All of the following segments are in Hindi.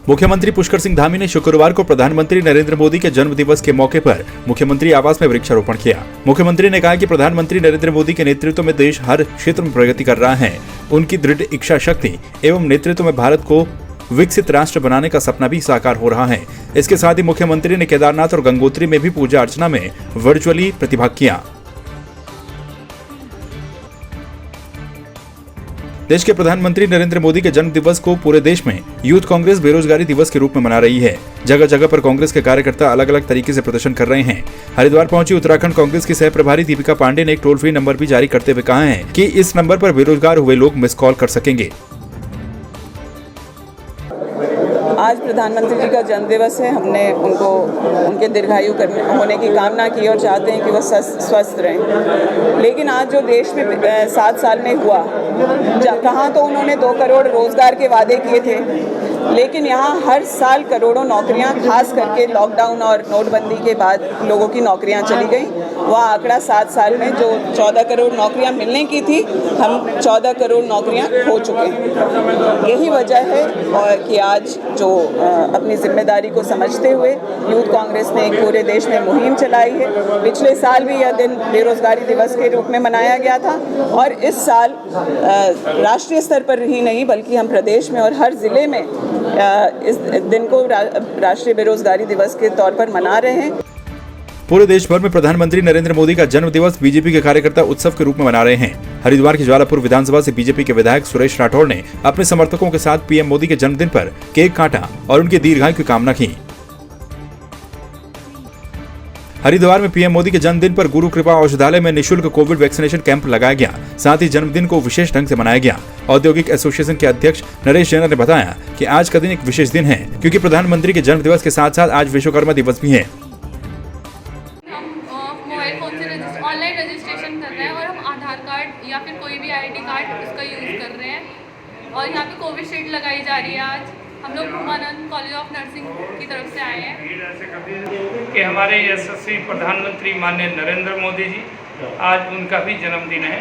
मुख्यमंत्री पुष्कर सिंह धामी ने शुक्रवार को प्रधानमंत्री नरेंद्र मोदी के जन्म दिवस के मौके पर मुख्यमंत्री आवास में वृक्षारोपण किया। मुख्यमंत्री ने कहा कि प्रधानमंत्री नरेंद्र मोदी के नेतृत्व में देश हर क्षेत्र में प्रगति कर रहा है। उनकी दृढ़ इच्छा शक्ति एवं नेतृत्व में भारत को विकसित राष्ट्र बनाने का सपना भी साकार हो रहा है। इसके साथ ही मुख्यमंत्री ने केदारनाथ और गंगोत्री में भी पूजा अर्चना में वर्चुअली प्रतिभाग किया। देश के प्रधानमंत्री नरेंद्र मोदी के जन्म दिवस को पूरे देश में यूथ कांग्रेस बेरोजगारी दिवस के रूप में मना रही है। जगह जगह पर कांग्रेस के कार्यकर्ता अलग अलग तरीके से प्रदर्शन कर रहे हैं। हरिद्वार पहुंची उत्तराखंड कांग्रेस की सह प्रभारी दीपिका पांडे ने एक टोल फ्री नंबर भी जारी करते हुए कहा है कि इस नंबर पर बेरोजगार हुए लोग मिस कॉल कर सकेंगे। आज प्रधानमंत्री जी का जन्मदिवस है। हमने उनको उनके दीर्घायु होने की कामना की और चाहते हैं कि वो स्वस्थ रहें। लेकिन आज जो देश में 7 साल में हुआ, कहाँ तो उन्होंने 2 करोड़ रोजगार के वादे किए थे, लेकिन यहाँ हर साल करोड़ों नौकरियाँ, खास करके लॉकडाउन और नोटबंदी के बाद लोगों की नौकरियाँ चली गई। वह आंकड़ा 7 साल में जो 14 करोड़ नौकरियाँ मिलने की थी, हम 14 करोड़ नौकरियाँ खो चुके हैं। यही वजह है कि आज जो अपनी जिम्मेदारी को समझते हुए यूथ कांग्रेस ने एक पूरे देश में मुहिम चलाई है। पिछले साल भी यह दिन बेरोजगारी दिवस के रूप में मनाया गया था और इस साल राष्ट्रीय स्तर पर ही नहीं बल्कि हम प्रदेश में और हर जिले में इस दिन को राष्ट्रीय बेरोजगारी दिवस के तौर पर मना रहे हैं। पूरे देश भर में प्रधानमंत्री नरेंद्र मोदी का जन्म दिवस बीजेपी के कार्यकर्ता उत्सव के रूप में मना रहे हैं। हरिद्वार की ज्वालापुर विधानसभा से बीजेपी के विधायक सुरेश राठौड़ ने अपने समर्थकों के साथ पीएम मोदी के जन्मदिन पर केक काटा और उनकी दीर्घायु की कामना की। हरिद्वार में पीएम मोदी के जन्मदिन पर गुरु कृपा औषधालय में निःशुल्क कोविड वैक्सीनेशन कैंप लगाया गया। साथ ही जन्मदिन को विशेष ढंग से मनाया गया। औद्योगिक एसोसिएशन के अध्यक्ष नरेश जैन ने बताया कि आज का दिन एक विशेष दिन है क्योंकि प्रधानमंत्री के जन्म दिवस के साथ साथ आज विश्वकर्मा दिवस भी है। मोबाइल फोन से ऑनलाइन रजिस्ट्रेशन कर रहे हैं और हम आधार कार्ड या फिर कोई भी आईडी कार्ड उसका यूज़ कर रहे हैं और यहाँ पे कोविशील्ड लगाई जा रही है। आज हम लोग उमानंद कॉलेज ऑफ नर्सिंग की तरफ से आए हैं कि हमारे यशस्वी प्रधानमंत्री माननीय नरेंद्र मोदी जी, आज उनका भी जन्मदिन है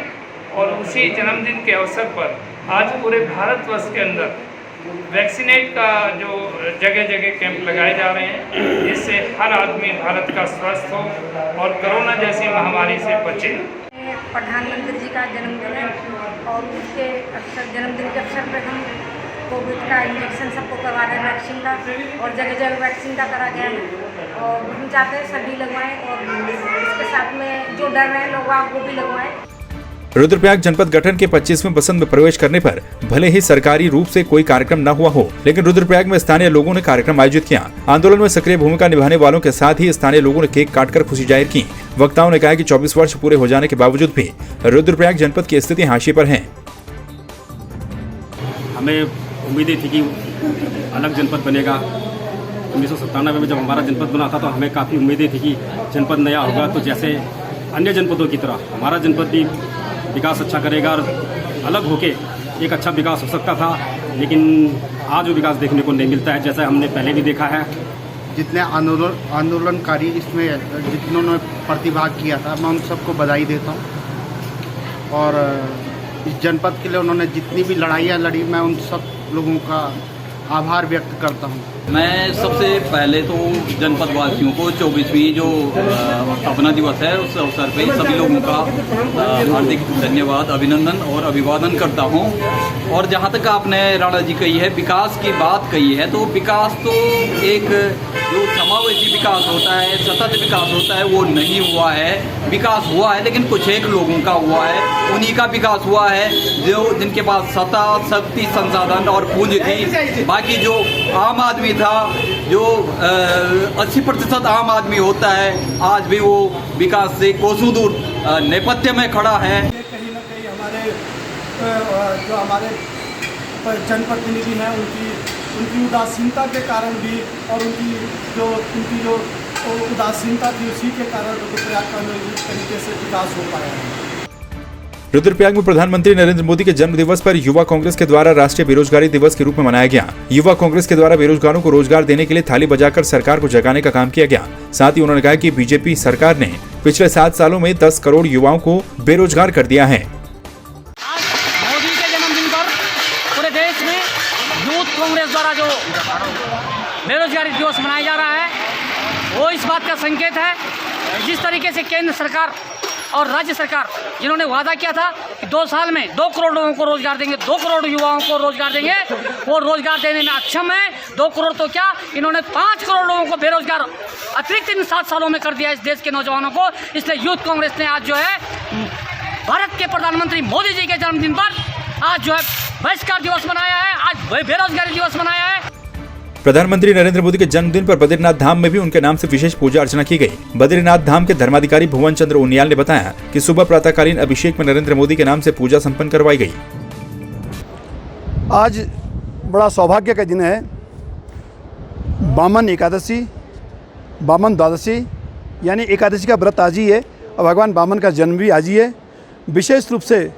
और उसी जन्मदिन के अवसर पर आज पूरे भारतवर्ष के अंदर वैक्सीनेट का जो जगह जगह कैंप लगाए जा रहे हैं, जिससे हर आदमी भारत का स्वस्थ हो और कोरोना जैसी महामारी से बचे। प्रधानमंत्री जी का जन्मदिन है और उसके जन्मदिन के अवसर पर हम कोविड का इंजेक्शन सबको करवा रहे हैं, वैक्सीन का, और जगह जगह वैक्सीन का करा गया है और हम चाहते हैं सभी लगवाएं और इसके साथ में जो डर रहे लोग वो भी लगवाएं। रुद्रप्रयाग जनपद गठन के 25वें बसंत में प्रवेश करने पर भले ही सरकारी रूप से कोई कार्यक्रम न हुआ हो, लेकिन रुद्रप्रयाग में स्थानीय लोगों ने कार्यक्रम आयोजित किया। आंदोलन में सक्रिय भूमिका निभाने वालों के साथ ही स्थानीय लोगों ने केक काटकर खुशी जाहिर की। वक्ताओं ने कहा कि 24 वर्ष पूरे हो जाने के बावजूद भी रुद्रप्रयाग जनपद की स्थिति हाशिए पर है। हमें उम्मीदें थी कि अलग जनपद बनेगा। 1997 में जब हमारा जनपद बना था तो हमें काफ़ी उम्मीदें थी कि जनपद नया होगा, तो जैसे अन्य जनपदों की तरह हमारा जनपद भी विकास अच्छा करेगा और अलग होके एक अच्छा विकास हो सकता था, लेकिन आज वो विकास देखने को नहीं मिलता है जैसा हमने पहले भी देखा है। जितने आंदोलनकारी इसमें जितनों प्रतिभाग किया था, मैं उन सबको बधाई देता हूँ और इस जनपद के लिए उन्होंने जितनी भी लड़ाइयाँ लड़ी, मैं उन सब लोगों का आभार व्यक्त करता हूँ। मैं सबसे पहले तो जनपद वासियों को 24वीं जो स्थापना दिवस है उस अवसर पे सभी लोगों का हार्दिक धन्यवाद, अभिनंदन और अभिवादन करता हूँ। और जहाँ तक आपने राणा जी कही है, विकास की बात कही है, तो विकास तो एक जो समावेशी विकास होता है, सतत विकास होता है, वो नहीं हुआ है। विकास हुआ है लेकिन कुछ एक लोगों का हुआ है, उन्हीं का विकास हुआ है जो जिनके पास सत्ता, शक्ति, संसाधन और पूंजी थी। बाकी जो आम आदमी था, जो 80% आम आदमी होता है, आज भी वो विकास से कोसों दूर नेपथ्य में खड़ा है। कहीं ना कहीं हमारे जनप्रतिनिधि हैं उनकी उदासीनता के कारण भी और उनकी जो उदासीनता थी उसी के कारण रुद्रप्रयाग का इस तरीके से विकास हो पाया है। रुद्रप्रयाग में प्रधानमंत्री नरेंद्र मोदी के जन्म दिवस पर युवा कांग्रेस के द्वारा राष्ट्रीय बेरोजगारी दिवस के रूप में मनाया गया। युवा कांग्रेस के द्वारा बेरोजगारों को रोजगार देने के लिए थाली बजाकर सरकार को जगाने का काम किया गया। साथ ही उन्होंने कहा कि बीजेपी सरकार ने पिछले 7 सालों में 10 करोड़ युवाओं को बेरोजगार कर दिया है। मोदी के जन्मदिन पर पूरे देश में यूथ कांग्रेस द्वारा जो बेरोजगारी दिवस मनाया जा रहा है वो इस बात का संकेत है जिस तरीके से केंद्र सरकार और राज्य सरकार जिन्होंने वादा किया था कि 2 साल में 2 करोड़ लोगों को रोजगार देंगे, 2 करोड़ युवाओं को रोजगार देंगे, वो रोजगार देने में अक्षम है। 2 करोड़ तो क्या, इन्होंने 5 करोड़ लोगों को बेरोजगार अतिरिक्त इन 7 सालों में कर दिया इस देश के नौजवानों को। इसलिए यूथ कांग्रेस ने आज जो है भारत के प्रधानमंत्री मोदी जी के जन्मदिन पर आज जो है बहिष्कार दिवस मनाया है, आज बेरोजगारी दिवस मनाया है। प्रधानमंत्री नरेंद्र मोदी के जन्मदिन पर बद्रीनाथ धाम में भी उनके नाम से विशेष पूजा अर्चना की गई। बद्रीनाथ धाम के धर्माधिकारी भुवन चंद्र उनियाल ने बताया कि सुबह प्रातःकालीन अभिषेक में नरेंद्र मोदी के नाम से पूजा संपन्न करवाई गई। आज बड़ा सौभाग्य का दिन है। बामन एकादशी, बामन द्वादशी यानी एकादशी का व्रत आज ही है और भगवान बामन का जन्म भी आज ही है। विशेष रूप से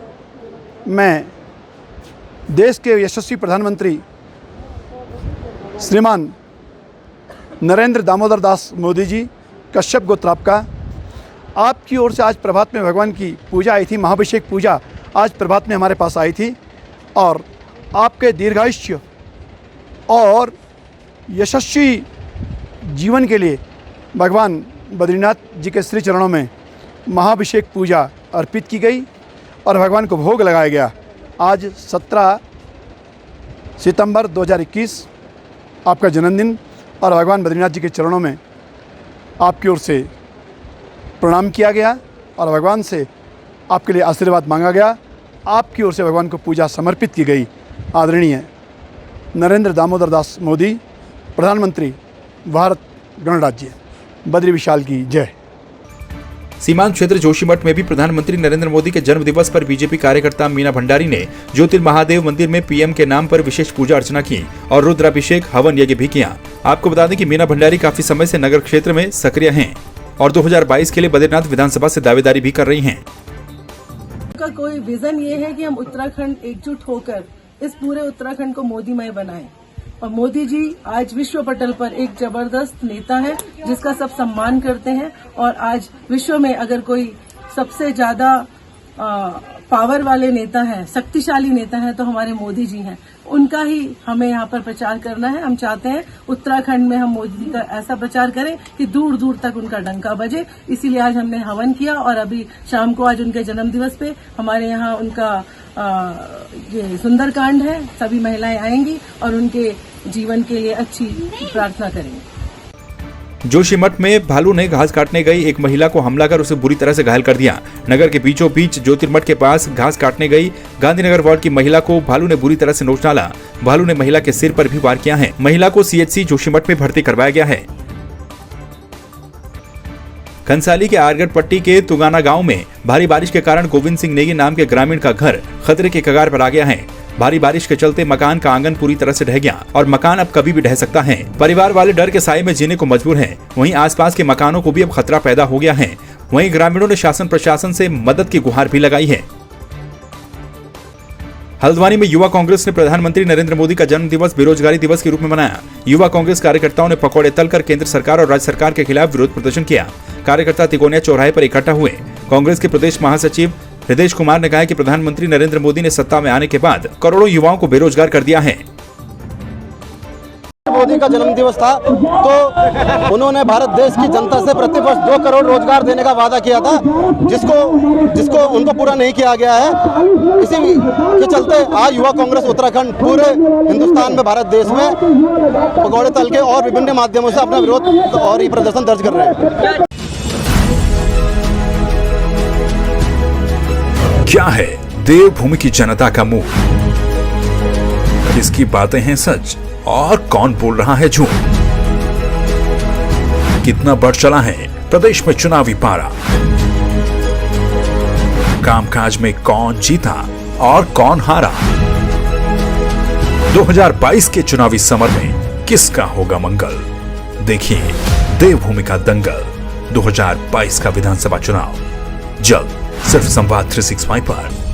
मैं देश के यशस्वी प्रधानमंत्री श्रीमान नरेंद्र दामोदर दास मोदी जी, कश्यप गोत्र आपकी ओर से आज प्रभात में भगवान की पूजा आई थी, महाभिषेक पूजा आज प्रभात में हमारे पास आई थी और आपके दीर्घायुष्य और यशस्वी जीवन के लिए भगवान बद्रीनाथ जी के श्री चरणों में महाभिषेक पूजा अर्पित की गई और भगवान को भोग लगाया गया। आज 17 सितंबर 2021 आपका जन्मदिन और भगवान बद्रीनाथ जी के चरणों में आपकी ओर से प्रणाम किया गया और भगवान से आपके लिए आशीर्वाद मांगा गया। आपकी ओर से भगवान को पूजा समर्पित की गई। आदरणीय नरेंद्र दामोदर दास मोदी, प्रधानमंत्री भारत गणराज्य, बद्री विशाल की जय। सीमांत क्षेत्र जोशीमठ में भी प्रधानमंत्री नरेंद्र मोदी के जन्म दिवस पर बीजेपी कार्यकर्ता मीना भंडारी ने ज्योतिर महादेव मंदिर में पीएम के नाम पर विशेष पूजा अर्चना की और रुद्राभिषेक हवन यज्ञ भी किया। आपको बता दें कि मीना भंडारी काफी समय से नगर क्षेत्र में सक्रिय हैं और 2022 के लिए बद्रीनाथ विधानसभा से दावेदारी भी कर रही हैं। का कोई विजन ये है कि हम उत्तराखंड एकजुट होकर इस पूरे उत्तराखंड को मोदीमय बनाएं और मोदी जी आज विश्व पटल पर एक जबरदस्त नेता है जिसका सब सम्मान करते हैं और आज विश्व में अगर कोई सबसे ज्यादा पावर वाले नेता है, शक्तिशाली नेता है तो हमारे मोदी जी हैं। उनका ही हमें यहाँ पर प्रचार करना है। हम चाहते हैं उत्तराखंड में हम मोदी जी का ऐसा प्रचार करें कि दूर दूर तक उनका डंका बजे। इसीलिए आज हमने हवन किया और अभी शाम को आज उनके जन्म दिवस पे हमारे यहाँ उनका ये सुंदरकांड है। सभी महिलाएं आएंगी और उनके जीवन के लिए अच्छी प्रार्थना करेंगे। जोशीमठ में भालू ने घास काटने गई एक महिला को हमला कर उसे बुरी तरह से घायल कर दिया। नगर के बीचों बीच ज्योतिर्मठ के पास घास काटने गई गांधीनगर वार्ड की महिला को भालू ने बुरी तरह से नोच डाला। भालू ने महिला के सिर पर भी वार किया है। महिला को सीएचसी जोशीमठ में भर्ती करवाया गया है। खंसाली के आरगढ़ पट्टी के तुगाना गांव में भारी बारिश के कारण गोविंद सिंह नेगी नाम के ग्रामीण का घर खतरे के कगार पर आ गया है। भारी बारिश के चलते मकान का आंगन पूरी तरह से ढह गया और मकान अब कभी भी ढह सकता है। परिवार वाले डर के साए में जीने को मजबूर हैं। वहीं आसपास के मकानों को भी अब खतरा पैदा हो गया है। वहीं ग्रामीणों ने शासन प्रशासन से मदद की गुहार भी लगाई है। हल्द्वानी में युवा कांग्रेस ने प्रधानमंत्री नरेंद्र मोदी का जन्म दिवस बेरोजगारी दिवस के रूप में मनाया। युवा कांग्रेस कार्यकर्ताओं ने पकौड़े तलकर केंद्र सरकार और राज्य सरकार के खिलाफ विरोध प्रदर्शन किया। कार्यकर्ता तिकोनिया चौराहे पर इकट्ठा हुए। कांग्रेस के प्रदेश महासचिव हृदय कुमार ने कहा कि प्रधानमंत्री नरेंद्र मोदी ने सत्ता में आने के बाद करोड़ों युवाओं को बेरोजगार कर दिया है। मोदी का जन्म दिवस था तो उन्होंने भारत देश की जनता से प्रतिवर्ष 2 करोड़ रोजगार देने का वादा किया था, जिसको उनको पूरा नहीं किया गया है। इसी के चलते आज युवा कांग्रेस उत्तराखंड पूरे हिंदुस्तान में, भारत देश में पकौड़े तल के और विभिन्न माध्यमों से अपना विरोध और ये प्रदर्शन दर्ज कर रहे हैं। क्या है देवभूमि की जनता का मुंह? किसकी बातें हैं सच और कौन बोल रहा है झूठ? कितना बढ़ चला है प्रदेश में चुनावी पारा? कामकाज में कौन जीता और कौन हारा? 2022 के चुनावी समर में किसका होगा मंगल? देखिए देवभूमि का दंगल 2022 का विधानसभा चुनाव जल्द सिर्फ संवाद 365 पर।